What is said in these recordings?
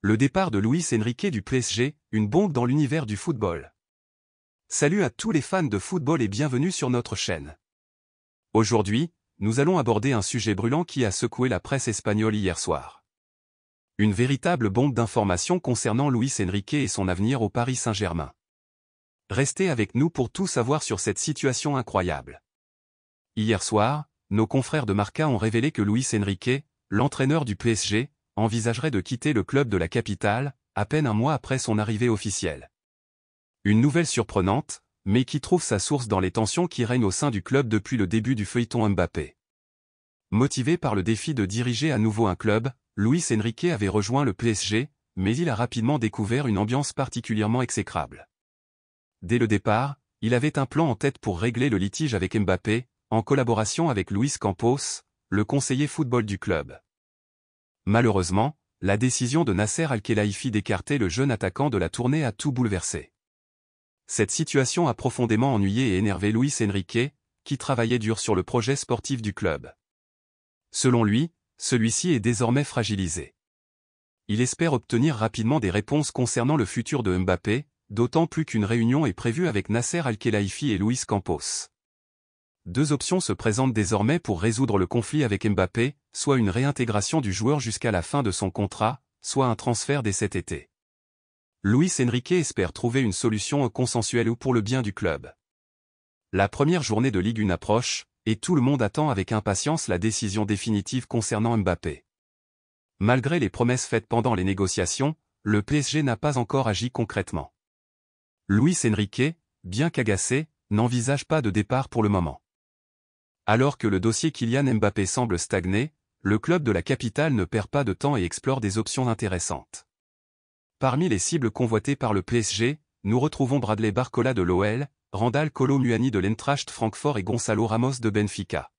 Le départ de Luis Enrique du PSG, une bombe dans l'univers du football. Salut à tous les fans de football et bienvenue sur notre chaîne. Aujourd'hui, nous allons aborder un sujet brûlant qui a secoué la presse espagnole hier soir. Une véritable bombe d'informations concernant Luis Enrique et son avenir au Paris Saint-Germain. Restez avec nous pour tout savoir sur cette situation incroyable. Hier soir, nos confrères de Marca ont révélé que Luis Enrique, l'entraîneur du PSG, envisagerait de quitter le club de la capitale, à peine un mois après son arrivée officielle. Une nouvelle surprenante, mais qui trouve sa source dans les tensions qui règnent au sein du club depuis le début du feuilleton Mbappé. Motivé par le défi de diriger à nouveau un club, Luis Enrique avait rejoint le PSG, mais il a rapidement découvert une ambiance particulièrement exécrable. Dès le départ, il avait un plan en tête pour régler le litige avec Mbappé, en collaboration avec Luis Campos, le conseiller football du club. Malheureusement, la décision de Nasser Al-Khelaifi d'écarter le jeune attaquant de la tournée a tout bouleversé. Cette situation a profondément ennuyé et énervé Luis Enrique, qui travaillait dur sur le projet sportif du club. Selon lui, celui-ci est désormais fragilisé. Il espère obtenir rapidement des réponses concernant le futur de Mbappé, d'autant plus qu'une réunion est prévue avec Nasser Al-Khelaifi et Luis Campos. Deux options se présentent désormais pour résoudre le conflit avec Mbappé, soit une réintégration du joueur jusqu'à la fin de son contrat, soit un transfert dès cet été. Luis Enrique espère trouver une solution consensuelle ou pour le bien du club. La première journée de Ligue 1 approche, et tout le monde attend avec impatience la décision définitive concernant Mbappé. Malgré les promesses faites pendant les négociations, le PSG n'a pas encore agi concrètement. Luis Enrique, bien qu'agacé, n'envisage pas de départ pour le moment. Alors que le dossier Kylian Mbappé semble stagner, le club de la capitale ne perd pas de temps et explore des options intéressantes. Parmi les cibles convoitées par le PSG, nous retrouvons Bradley Barcola de l'OL, Randal Kolo Muani de l'Eintracht Francfort et Gonçalo Ramos de Benfica.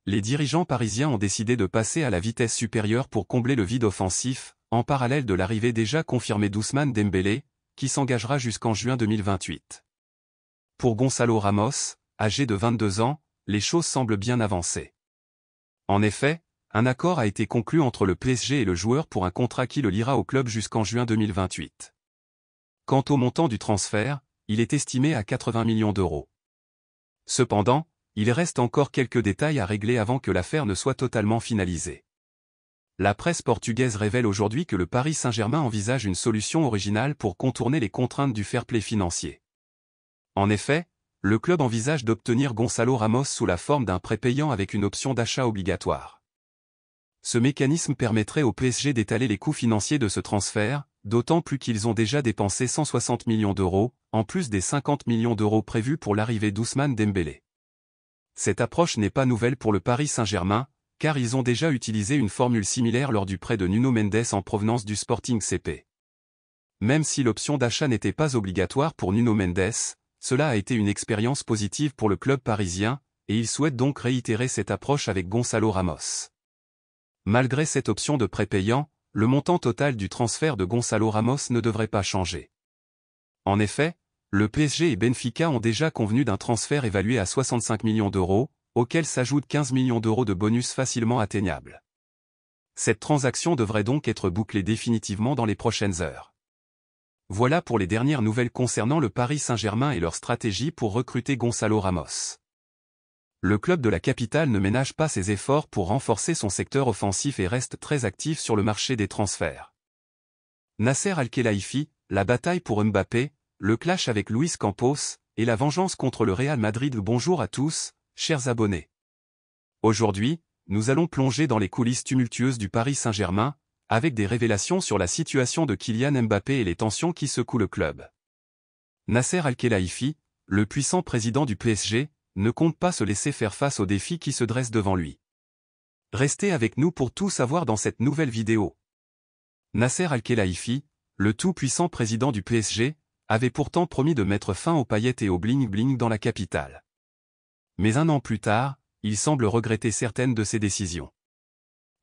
Les dirigeants parisiens ont décidé de passer à la vitesse supérieure pour combler le vide offensif, en parallèle de l'arrivée déjà confirmée d'Ousmane Dembélé, qui s'engagera jusqu'en juin 2028. Pour Gonçalo Ramos, âgé de 22 ans, les choses semblent bien avancées. En effet, un accord a été conclu entre le PSG et le joueur pour un contrat qui le liera au club jusqu'en juin 2028. Quant au montant du transfert, il est estimé à 80 millions d'euros. Cependant, il reste encore quelques détails à régler avant que l'affaire ne soit totalement finalisée. La presse portugaise révèle aujourd'hui que le Paris Saint-Germain envisage une solution originale pour contourner les contraintes du fair-play financier. En effet, le club envisage d'obtenir Gonçalo Ramos sous la forme d'un prêt payant avec une option d'achat obligatoire. Ce mécanisme permettrait au PSG d'étaler les coûts financiers de ce transfert, d'autant plus qu'ils ont déjà dépensé 160 millions d'euros, en plus des 50 millions d'euros prévus pour l'arrivée d'Ousmane Dembélé. Cette approche n'est pas nouvelle pour le Paris Saint-Germain, car ils ont déjà utilisé une formule similaire lors du prêt de Nuno Mendes en provenance du Sporting CP. Même si l'option d'achat n'était pas obligatoire pour Nuno Mendes, cela a été une expérience positive pour le club parisien, et il souhaite donc réitérer cette approche avec Gonçalo Ramos. Malgré cette option de prêt payant, le montant total du transfert de Gonçalo Ramos ne devrait pas changer. En effet, le PSG et Benfica ont déjà convenu d'un transfert évalué à 65 millions d'euros, auquel s'ajoutent 15 millions d'euros de bonus facilement atteignables. Cette transaction devrait donc être bouclée définitivement dans les prochaines heures. Voilà pour les dernières nouvelles concernant le Paris Saint-Germain et leur stratégie pour recruter Gonçalo Ramos. Le club de la capitale ne ménage pas ses efforts pour renforcer son secteur offensif et reste très actif sur le marché des transferts. Nasser Al-Khelaifi, la bataille pour Mbappé, le clash avec Luis Campos, et la vengeance contre le Real Madrid. Bonjour à tous, chers abonnés. Aujourd'hui, nous allons plonger dans les coulisses tumultueuses du Paris Saint-Germain, avec des révélations sur la situation de Kylian Mbappé et les tensions qui secouent le club. Nasser Al-Khelaifi, le puissant président du PSG, ne compte pas se laisser faire face aux défis qui se dressent devant lui. Restez avec nous pour tout savoir dans cette nouvelle vidéo. Nasser Al-Khelaifi, le tout-puissant président du PSG, avait pourtant promis de mettre fin aux paillettes et au bling-bling dans la capitale. Mais un an plus tard, il semble regretter certaines de ses décisions.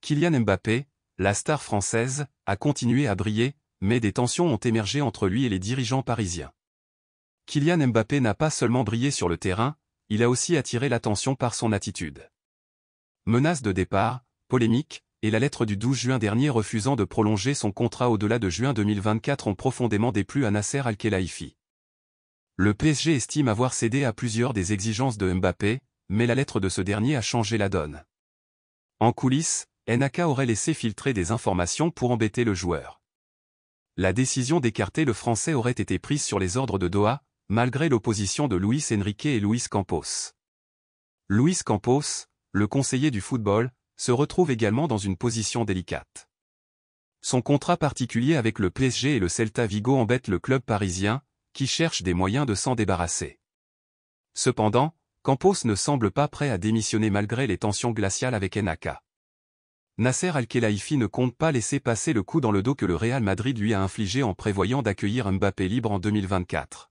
Kylian Mbappé, la star française, a continué à briller, mais des tensions ont émergé entre lui et les dirigeants parisiens. Kylian Mbappé n'a pas seulement brillé sur le terrain, il a aussi attiré l'attention par son attitude. Menaces de départ, polémiques, et la lettre du 12 juin dernier refusant de prolonger son contrat au-delà de juin 2024 ont profondément déplu à Nasser Al-Khelaifi. Le PSG estime avoir cédé à plusieurs des exigences de Mbappé, mais la lettre de ce dernier a changé la donne. En coulisses, Enaka aurait laissé filtrer des informations pour embêter le joueur. La décision d'écarter le Français aurait été prise sur les ordres de Doha, malgré l'opposition de Luis Enrique et Luis Campos. Luis Campos, le conseiller du football, se retrouve également dans une position délicate. Son contrat particulier avec le PSG et le Celta Vigo embête le club parisien, qui cherche des moyens de s'en débarrasser. Cependant, Campos ne semble pas prêt à démissionner malgré les tensions glaciales avec Enaka. Nasser Al-Khelaifi ne compte pas laisser passer le coup dans le dos que le Real Madrid lui a infligé en prévoyant d'accueillir Mbappé libre en 2024.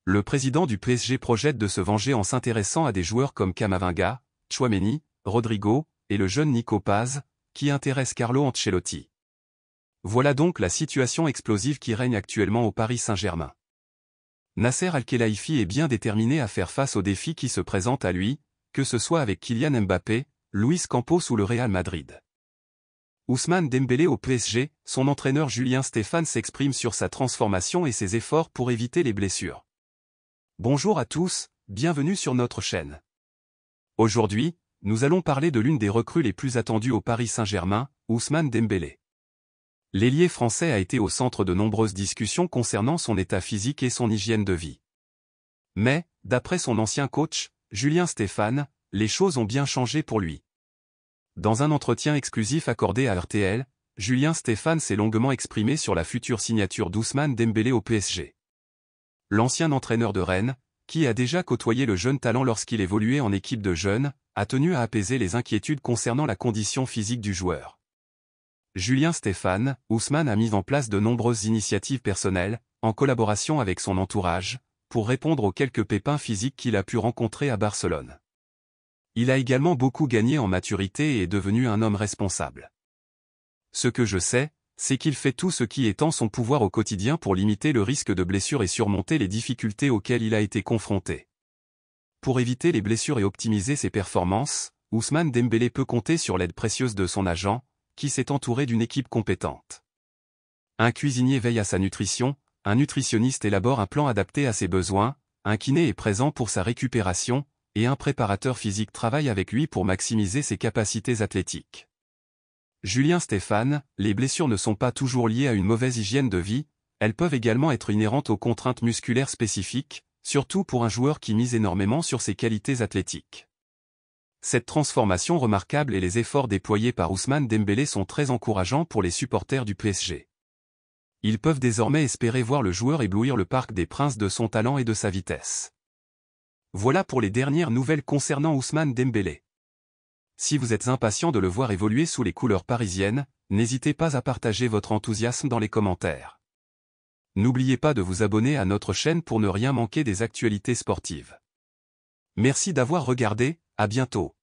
Le président du PSG projette de se venger en s'intéressant à des joueurs comme Camavinga, Tchouaméni, Rodrigo, et le jeune Nico Paz, qui intéresse Carlo Ancelotti. Voilà donc la situation explosive qui règne actuellement au Paris Saint-Germain. Nasser Al-Khelaifi est bien déterminé à faire face aux défis qui se présentent à lui, que ce soit avec Kylian Mbappé, Luis Campos ou le Real Madrid. Ousmane Dembélé au PSG, son entraîneur Julien Stéphane s'exprime sur sa transformation et ses efforts pour éviter les blessures. Bonjour à tous, bienvenue sur notre chaîne. Aujourd'hui, nous allons parler de l'une des recrues les plus attendues au Paris Saint-Germain, Ousmane Dembélé. L'ailier français a été au centre de nombreuses discussions concernant son état physique et son hygiène de vie. Mais, d'après son ancien coach, Julien Stéphane, les choses ont bien changé pour lui. Dans un entretien exclusif accordé à RTL, Julien Stéphane s'est longuement exprimé sur la future signature d'Ousmane Dembélé au PSG. L'ancien entraîneur de Rennes, qui a déjà côtoyé le jeune talent lorsqu'il évoluait en équipe de jeunes, a tenu à apaiser les inquiétudes concernant la condition physique du joueur. Julien Stéphane, Ousmane a mis en place de nombreuses initiatives personnelles, en collaboration avec son entourage, pour répondre aux quelques pépins physiques qu'il a pu rencontrer à Barcelone. Il a également beaucoup gagné en maturité et est devenu un homme responsable. Ce que je sais, c'est qu'il fait tout ce qui est en son pouvoir au quotidien pour limiter le risque de blessure et surmonter les difficultés auxquelles il a été confronté. Pour éviter les blessures et optimiser ses performances, Ousmane Dembélé peut compter sur l'aide précieuse de son agent, qui s'est entouré d'une équipe compétente. Un cuisinier veille à sa nutrition, un nutritionniste élabore un plan adapté à ses besoins, un kiné est présent pour sa récupération, et un préparateur physique travaille avec lui pour maximiser ses capacités athlétiques. Julien Stéphane, les blessures ne sont pas toujours liées à une mauvaise hygiène de vie, elles peuvent également être inhérentes aux contraintes musculaires spécifiques, surtout pour un joueur qui mise énormément sur ses qualités athlétiques. Cette transformation remarquable et les efforts déployés par Ousmane Dembélé sont très encourageants pour les supporters du PSG. Ils peuvent désormais espérer voir le joueur éblouir le Parc des Princes de son talent et de sa vitesse. Voilà pour les dernières nouvelles concernant Ousmane Dembélé. Si vous êtes impatient de le voir évoluer sous les couleurs parisiennes, n'hésitez pas à partager votre enthousiasme dans les commentaires. N'oubliez pas de vous abonner à notre chaîne pour ne rien manquer des actualités sportives. Merci d'avoir regardé, à bientôt.